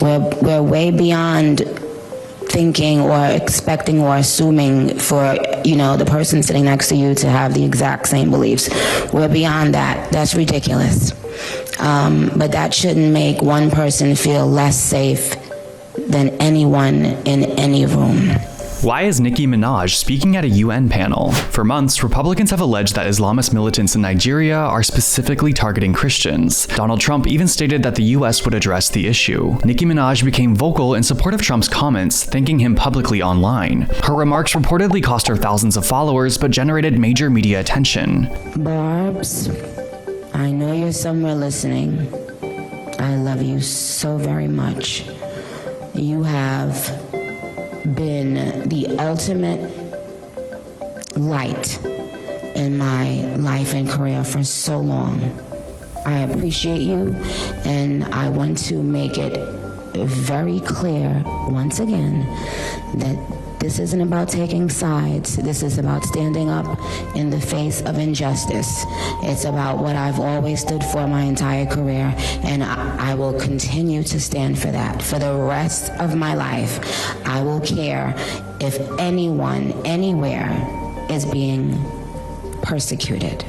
We're way beyond thinking or expecting or assuming for, the person sitting next to you to have the exact same beliefs. We're beyond that. That's ridiculous. But that shouldn't make one person feel less safe than anyone in any room. Why is Nicki Minaj speaking at a UN panel? For months, Republicans have alleged that Islamist militants in Nigeria are specifically targeting Christians. Donald Trump even stated that the US would address the issue. Nicki Minaj became vocal in support of Trump's comments, thanking him publicly online. Her remarks reportedly cost her thousands of followers, but generated major media attention. Barbs, I know you're somewhere listening. I love you so very much. You have been the ultimate light in my life and career for so long. I appreciate you, and I want to make it very clear once again that this isn't about taking sides. This is about standing up in the face of injustice. It's about what I've always stood for my entire career, and I will continue to stand for that. For the rest of my life, I will care if anyone, anywhere, is being persecuted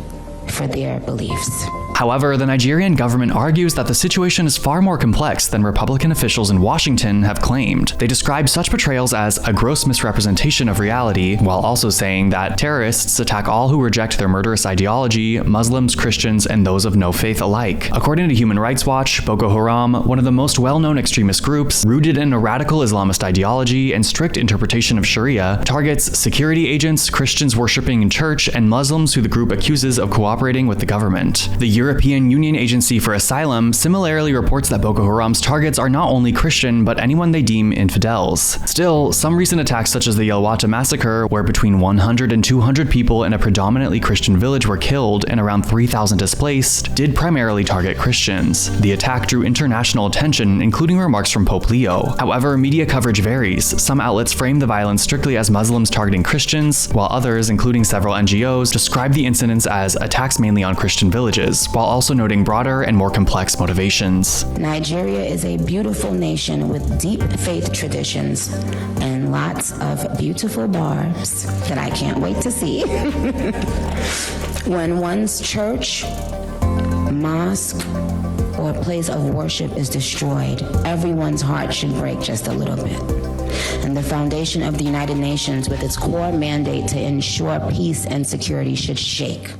for their beliefs. However, the Nigerian government argues that the situation is far more complex than Republican officials in Washington have claimed. They describe such betrayals as a gross misrepresentation of reality, while also saying that terrorists attack all who reject their murderous ideology, Muslims, Christians, and those of no faith alike. According to Human Rights Watch, Boko Haram, one of the most well-known extremist groups, rooted in a radical Islamist ideology and strict interpretation of Sharia, targets security agents, Christians worshipping in church, and Muslims who the group accuses of cooperating with the government. The European Union Agency for Asylum similarly reports that Boko Haram's targets are not only Christian, but anyone they deem infidels. Still, some recent attacks such as the Yelwata massacre, where between 100 and 200 people in a predominantly Christian village were killed and around 3,000 displaced, did primarily target Christians. The attack drew international attention, including remarks from Pope Leo. However, media coverage varies. Some outlets frame the violence strictly as Muslims targeting Christians, while others, including several NGOs, describe the incidents as attacks mainly on Christian villages, while also noting broader and more complex motivations. Nigeria is a beautiful nation with deep faith traditions and lots of beautiful barbs that I can't wait to see. When one's church, mosque, or place of worship is destroyed, everyone's heart should break just a little bit. And the foundation of the United Nations, with its core mandate to ensure peace and security, should shake.